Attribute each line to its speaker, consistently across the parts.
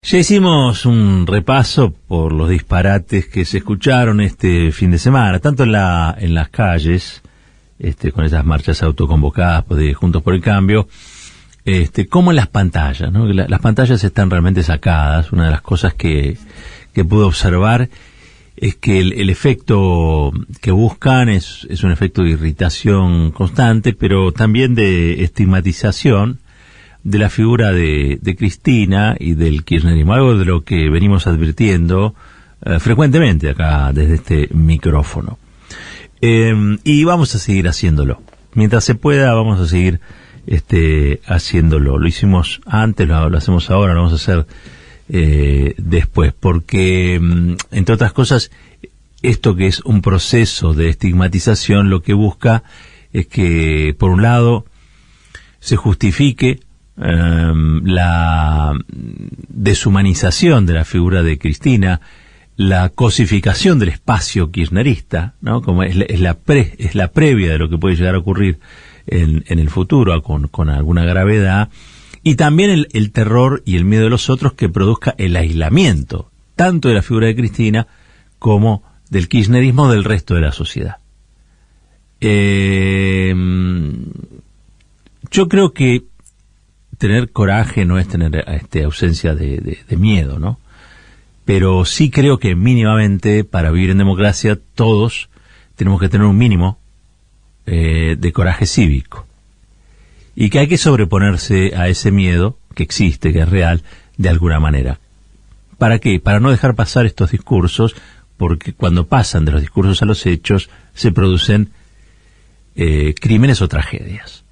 Speaker 1: Ya hicimos un repaso por los disparates que se escucharon este fin de semana, tanto en las calles, con esas marchas autoconvocadas de Juntos por el Cambio, como en las pantallas, ¿no? Las pantallas están realmente sacadas. Una de las cosas que pude observar es que el efecto que buscan es un efecto de irritación constante, pero también de estigmatización de la figura de Cristina y del kirchnerismo, algo de lo que venimos advirtiendo frecuentemente acá desde este micrófono. Y vamos a seguir haciéndolo. Mientras se pueda, vamos a seguir haciéndolo. Lo hicimos antes, lo hacemos ahora, lo vamos a hacer después, porque, entre otras cosas, esto que es un proceso de estigmatización, lo que busca es que, por un lado, se justifique la deshumanización de la figura de Cristina, la cosificación del espacio kirchnerista, ¿no? Como es la previa de lo que puede llegar a ocurrir en el futuro con alguna gravedad, y también el terror y el miedo de los otros que produzca el aislamiento, tanto de la figura de Cristina como del kirchnerismo del resto de la sociedad. Yo creo que tener coraje no es tener ausencia de miedo, ¿no? Pero sí creo que mínimamente para vivir en democracia todos tenemos que tener un mínimo de coraje cívico. Y que hay que sobreponerse a ese miedo que existe, que es real, de alguna manera. ¿Para qué? Para no dejar pasar estos discursos, porque cuando pasan de los discursos a los hechos se producen crímenes o tragedias.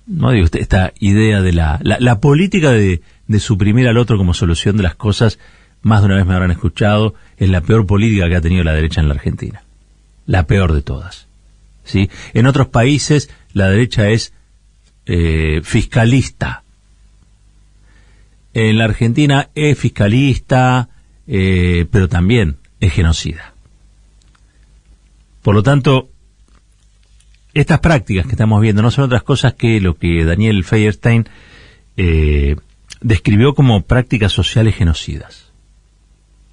Speaker 1: ¿No? Digo, esta idea de la política de suprimir al otro como solución de las cosas, más de una vez me habrán escuchado, es la peor política que ha tenido la derecha en la Argentina. La peor de todas. ¿Sí? En otros países la derecha es fiscalista. En la Argentina es fiscalista, pero también es genocida. Por lo tanto, estas prácticas que estamos viendo no son otras cosas que lo que Daniel Feuerstein describió como prácticas sociales genocidas.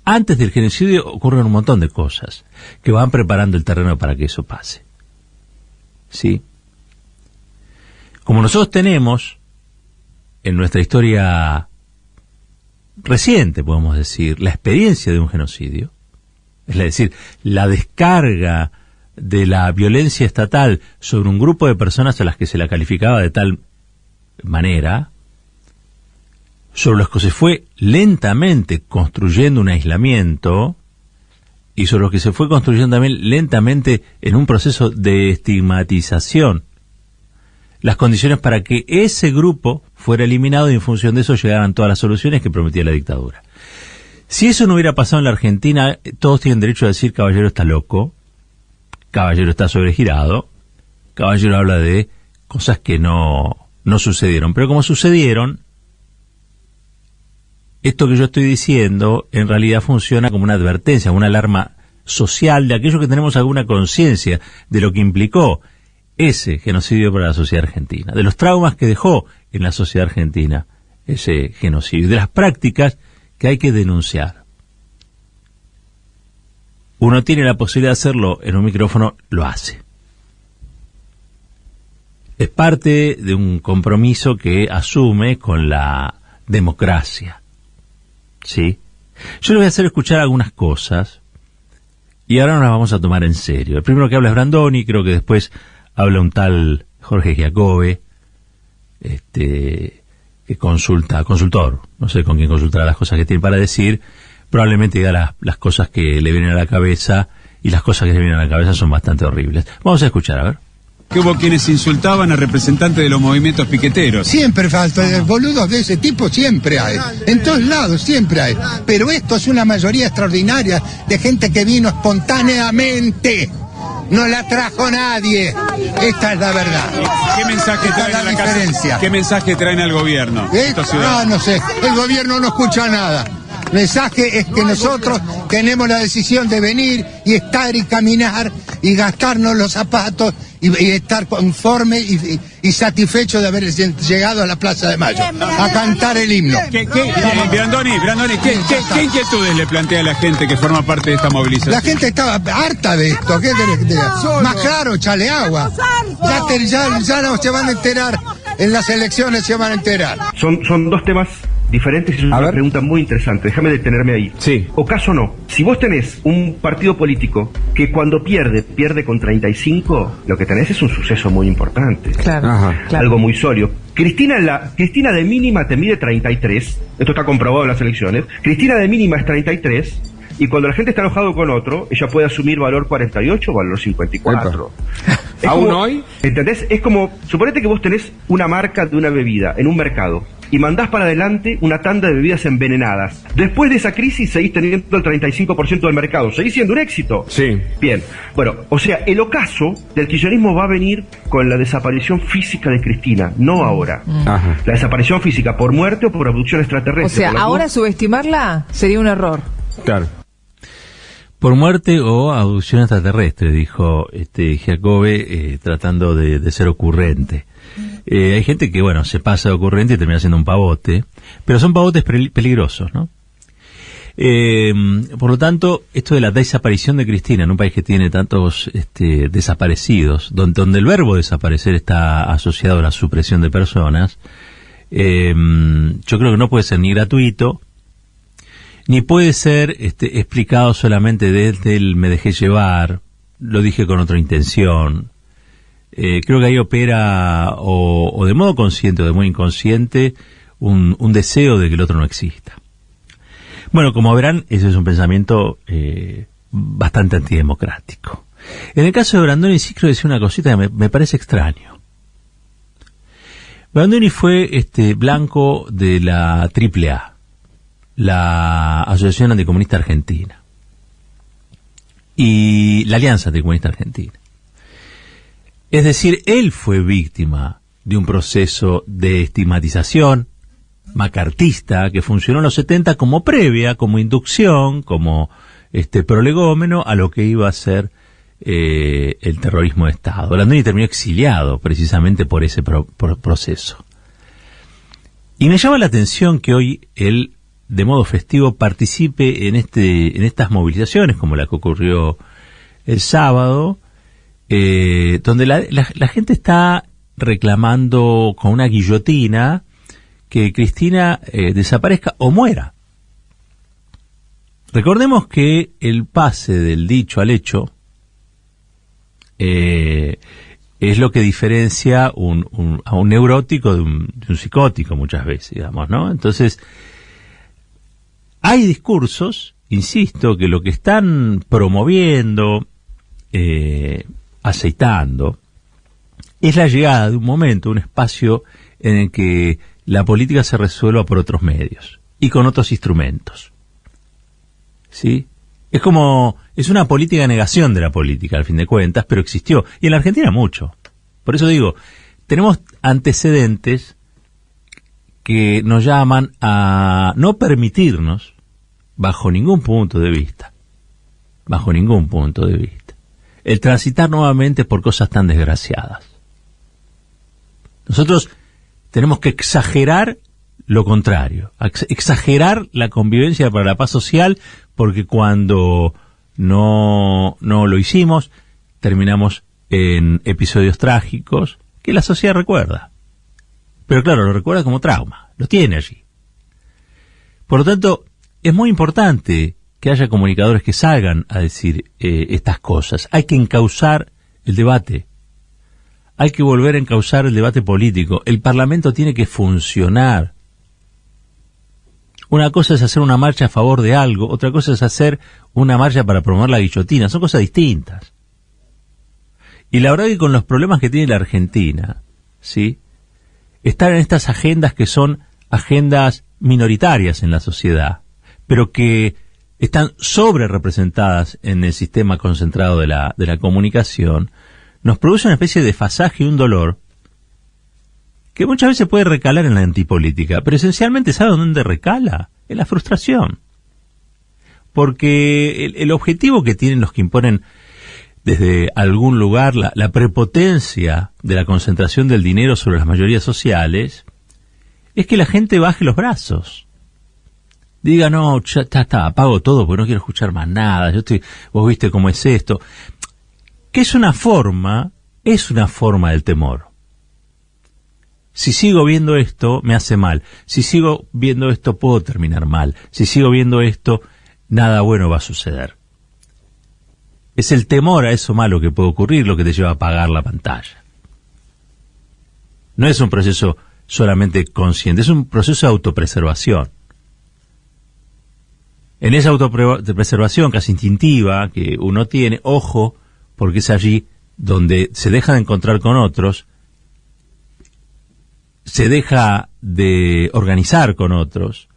Speaker 1: Antes del genocidio ocurren un montón de cosas que van preparando el terreno para que eso pase. ¿Sí? Como nosotros tenemos en nuestra historia reciente, podemos decir, la experiencia de un genocidio, es decir, la descarga de la violencia estatal sobre un grupo de personas a las que se la calificaba de tal manera, sobre los que se fue lentamente construyendo un aislamiento y sobre los que se fue construyendo también lentamente en un proceso de estigmatización las condiciones para que ese grupo fuera eliminado y en función de eso llegaran todas las soluciones que prometía la dictadura. Si eso no hubiera pasado en la Argentina, todos tienen derecho a decir Caballero está loco, Caballero está sobregirado, Caballero habla de cosas que no sucedieron. Pero como sucedieron, esto que yo estoy diciendo en realidad funciona como una advertencia, una alarma social de aquellos que tenemos alguna conciencia de lo que implicó ese genocidio para la sociedad argentina, de los traumas que dejó en la sociedad argentina ese genocidio, de las prácticas que hay que denunciar. Uno tiene la posibilidad de hacerlo en un micrófono, lo hace. Es parte de un compromiso que asume con la democracia. ¿Sí? Yo les voy a hacer escuchar algunas cosas y ahora nos las vamos a tomar en serio. El primero que habla es Brandoni, creo que después habla un tal Jorge Giacobbe, que consultor, no sé con quién consultará las cosas que tiene para decir, probablemente diga las cosas que le vienen a la cabeza, y las cosas que le vienen a la cabeza son bastante horribles. Vamos a escuchar, a ver.
Speaker 2: Que hubo quienes insultaban a representantes de los movimientos piqueteros.
Speaker 3: Siempre falta, boludos de ese tipo siempre hay, en todos lados siempre hay, pero esto es una mayoría extraordinaria de gente que vino espontáneamente, no la trajo nadie, esta es la verdad.
Speaker 2: ¿Qué mensaje traen a la casa? ¿Qué mensaje traen al gobierno?
Speaker 3: No sé, el gobierno no escucha nada. El mensaje es que nosotros tenemos la decisión de venir y estar y caminar y gastarnos los zapatos y estar conforme y satisfecho de haber llegado a la Plaza de Mayo a cantar el himno.
Speaker 2: Brandoni, ¿qué inquietudes le plantea a la gente que forma parte de esta movilización?
Speaker 3: La gente estaba harta de esto. ¿Qué querés que te diga? Más claro, chale agua. Ya no se van a enterar. En las elecciones se van a enterar.
Speaker 4: Son dos temas diferentes y es una pregunta muy interesante. Déjame detenerme ahí.
Speaker 5: Sí.
Speaker 4: ¿O caso no? Si vos tenés un partido político que cuando pierde con 35, lo que tenés es un suceso muy importante.
Speaker 5: Claro.
Speaker 4: Algo muy sólido. Cristina de mínima te mide 33. Esto está comprobado en las elecciones. Cristina de mínima es 33. Y cuando la gente está enojado con otro, ella puede asumir valor 48 o valor 54.
Speaker 5: ¿Aún hoy?
Speaker 4: ¿Entendés? Es como, suponete que vos tenés una marca de una bebida en un mercado y mandás para adelante una tanda de bebidas envenenadas. Después de esa crisis seguís teniendo el 35% del mercado. ¿Seguís siendo un éxito?
Speaker 5: Sí.
Speaker 4: Bien. Bueno, o sea, el ocaso del kirchnerismo va a venir con la desaparición física de Cristina, no ahora.
Speaker 5: Ajá.
Speaker 4: La desaparición física por muerte o por abducción extraterrestre.
Speaker 6: O sea, ahora subestimarla sería un error.
Speaker 5: Claro.
Speaker 1: Por muerte o abducción extraterrestre, dijo Giacobbe, tratando de ser ocurrente. Hay gente que, bueno, se pasa de ocurrente y termina siendo un pavote, pero son pavotes peligrosos, ¿no? Por lo tanto, esto de la desaparición de Cristina en un país que tiene tantos desaparecidos, donde el verbo desaparecer está asociado a la supresión de personas, yo creo que no puede ser ni gratuito, ni puede ser explicado solamente desde el me dejé llevar, lo dije con otra intención. Creo que ahí opera, o de modo consciente o de modo inconsciente, un deseo de que el otro no exista. Bueno, como verán, ese es un pensamiento bastante antidemocrático. En el caso de Brandoni sí quiero decir una cosita que me parece extraño. Brandoni fue blanco de la AAA, la Asociación Anticomunista Argentina y la Alianza Anticomunista Argentina. Es decir, él fue víctima de un proceso de estigmatización macartista que funcionó en los 70 como previa, como inducción, como prolegómeno a lo que iba a ser el terrorismo de Estado. Brandoni terminó exiliado precisamente por ese proceso. Y me llama la atención que hoy él, de modo festivo, participe en estas movilizaciones, como la que ocurrió el sábado, donde la gente está reclamando con una guillotina que Cristina desaparezca o muera. Recordemos que el pase del dicho al hecho es lo que diferencia a un neurótico de un psicótico muchas veces, digamos, ¿no? Entonces, hay discursos, insisto, que lo que están promoviendo, aceitando, es la llegada de un momento, un espacio en el que la política se resuelva por otros medios y con otros instrumentos. ¿Sí? Es una política de negación de la política, al fin de cuentas, pero existió. Y en la Argentina mucho. Por eso digo, tenemos antecedentes que nos llaman a no permitirnos, bajo ningún punto de vista, el transitar nuevamente por cosas tan desgraciadas. Nosotros tenemos que exagerar lo contrario, exagerar la convivencia para la paz social, porque cuando no lo hicimos, terminamos en episodios trágicos que la sociedad recuerda. Pero claro, lo recuerda como trauma, lo tiene allí. Por lo tanto, es muy importante que haya comunicadores que salgan a decir estas cosas. Hay que encauzar el debate. Hay que volver a encauzar el debate político. El Parlamento tiene que funcionar. Una cosa es hacer una marcha a favor de algo, otra cosa es hacer una marcha para promover la guillotina. Son cosas distintas. Y la verdad que con los problemas que tiene la Argentina, ¿sí?, estar en estas agendas que son agendas minoritarias en la sociedad, pero que están sobre representadas en el sistema concentrado de la comunicación, nos produce una especie de desfasaje y un dolor que muchas veces puede recalar en la antipolítica, pero esencialmente, ¿sabe dónde recala? En la frustración. Porque el objetivo que tienen los que imponen desde algún lugar la prepotencia de la concentración del dinero sobre las mayorías sociales, es que la gente baje los brazos. Diga, no, ya está, apago todo porque no quiero escuchar más nada, vos viste cómo es esto. Que es una forma del temor. Si sigo viendo esto, me hace mal. Si sigo viendo esto, puedo terminar mal. Si sigo viendo esto, nada bueno va a suceder. Es el temor a eso malo que puede ocurrir lo que te lleva a apagar la pantalla. No es un proceso solamente consciente, es un proceso de autopreservación. En esa autopreservación casi instintiva que uno tiene, ojo, porque es allí donde se deja de encontrar con otros, se deja de organizar con otros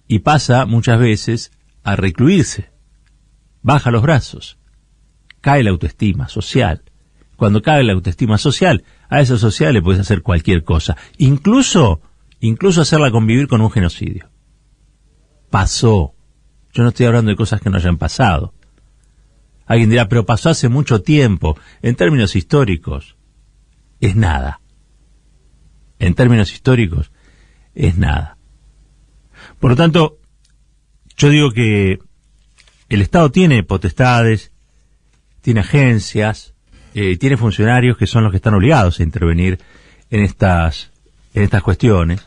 Speaker 1: y pasa muchas veces a recluirse, baja los brazos, cae la autoestima social. Cuando cae la autoestima social, a esa sociedad le puedes hacer cualquier cosa, incluso hacerla convivir con un genocidio. Pasó. Yo no estoy hablando de cosas que no hayan pasado. Alguien dirá, pero pasó hace mucho tiempo. En términos históricos, es nada. En términos históricos, es nada. Por lo tanto, yo digo que el Estado tiene potestades, tiene agencias, tiene funcionarios que son los que están obligados a intervenir en estas cuestiones,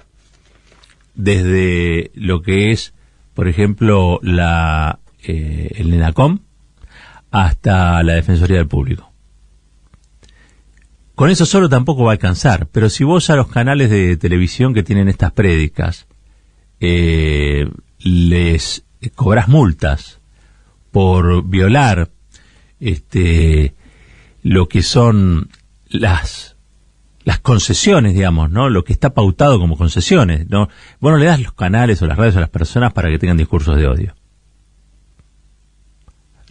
Speaker 1: desde lo que es, por ejemplo, el ENACOM hasta la Defensoría del Público. Con eso solo tampoco va a alcanzar, pero si vos a los canales de televisión que tienen estas prédicas les cobras multas por violar lo que son las concesiones, digamos, ¿no? Lo que está pautado como concesiones, ¿no? Vos no le das los canales o las radios a las personas para que tengan discursos de odio.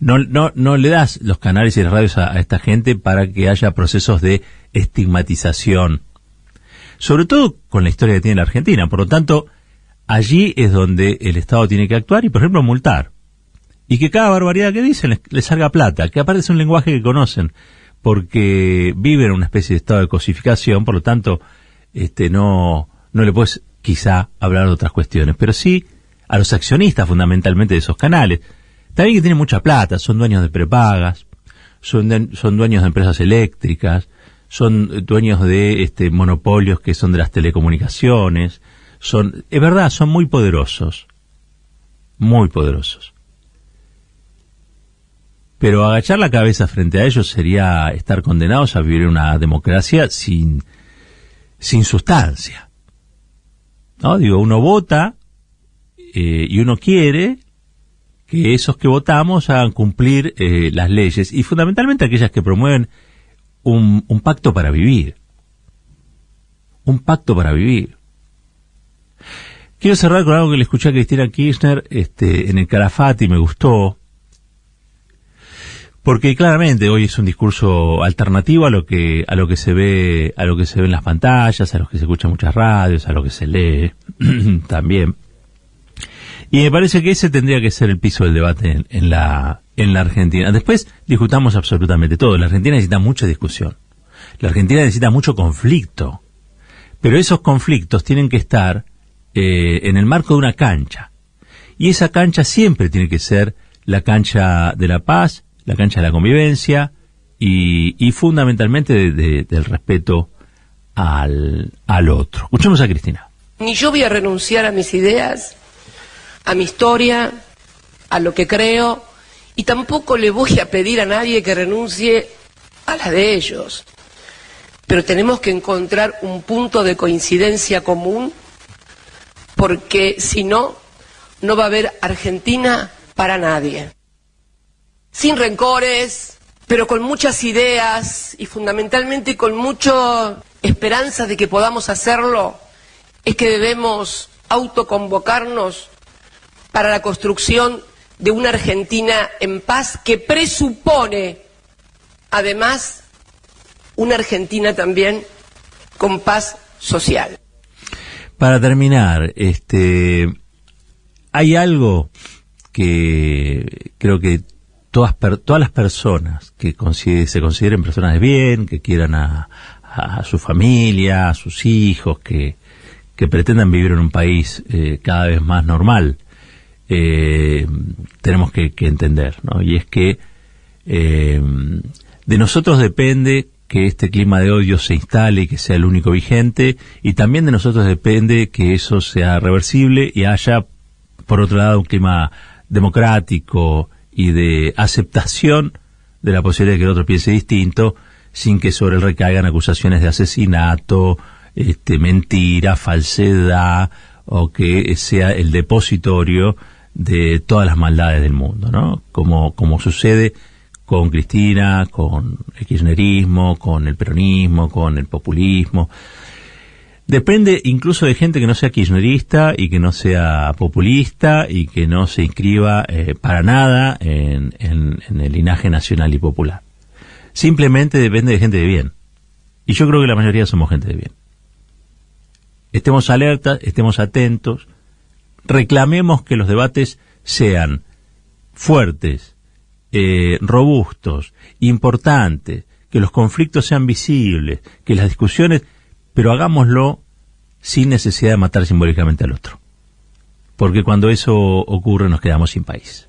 Speaker 1: No le das los canales y las radios a esta gente para que haya procesos de estigmatización, sobre todo con la historia que tiene la Argentina. Por lo tanto, allí es donde el Estado tiene que actuar y, por ejemplo, multar. Y que cada barbaridad que dicen les salga plata, que aparte es un lenguaje que conocen, porque viven en una especie de estado de cosificación, por lo tanto, no le puedes quizá hablar de otras cuestiones, pero sí a los accionistas fundamentalmente de esos canales. También que tienen mucha plata, son dueños de prepagas, son dueños de empresas eléctricas, son dueños de monopolios que son de las telecomunicaciones, es verdad, son muy poderosos, muy poderosos. Pero agachar la cabeza frente a ellos sería estar condenados a vivir en una democracia sin sustancia. ¿No? Digo, uno vota y uno quiere que esos que votamos hagan cumplir las leyes, y fundamentalmente aquellas que promueven un pacto para vivir. Un pacto para vivir. Quiero cerrar con algo que le escuché a Cristina Kirchner en el Calafate y me gustó, porque claramente hoy es un discurso alternativo a lo que se ve en las pantallas, a lo que se escucha en muchas radios, a lo que se lee también. Y me parece que ese tendría que ser el piso del debate en la Argentina. Después discutamos absolutamente todo. La Argentina necesita mucha discusión. La Argentina necesita mucho conflicto. Pero esos conflictos tienen que estar en el marco de una cancha. Y esa cancha siempre tiene que ser la cancha de la paz, la cancha de la convivencia y fundamentalmente del respeto al otro. Escuchemos a Cristina.
Speaker 5: Ni yo voy a renunciar a mis ideas, a mi historia, a lo que creo, y tampoco le voy a pedir a nadie que renuncie a la de ellos. Pero tenemos que encontrar un punto de coincidencia común, porque si no, no va a haber Argentina para nadie. Sin rencores, pero con muchas ideas y fundamentalmente con mucha esperanza de que podamos hacerlo, es que debemos autoconvocarnos para la construcción de una Argentina en paz que presupone, además, una Argentina también con paz social.
Speaker 1: Para terminar, hay algo que creo que todas las personas que se consideren personas de bien, que quieran a su familia, a sus hijos, que pretendan vivir en un país cada vez más normal, tenemos que entender, ¿no? Y es que de nosotros depende que este clima de odio se instale y que sea el único vigente, y también de nosotros depende que eso sea reversible y haya, por otro lado, un clima democrático y de aceptación de la posibilidad de que el otro piense distinto, sin que sobre él recaigan acusaciones de asesinato, mentira, falsedad, o que sea el depositorio de todas las maldades del mundo, ¿no? Como sucede con Cristina, con el kirchnerismo, con el peronismo, con el populismo. Depende incluso de gente que no sea kirchnerista y que no sea populista y que no se inscriba para nada en el linaje nacional y popular. Simplemente depende de gente de bien. Y yo creo que la mayoría somos gente de bien. Estemos alertas, estemos atentos, reclamemos que los debates sean fuertes, robustos, importantes, que los conflictos sean visibles, que las discusiones, pero hagámoslo sin necesidad de matar simbólicamente al otro. Porque cuando eso ocurre nos quedamos sin país.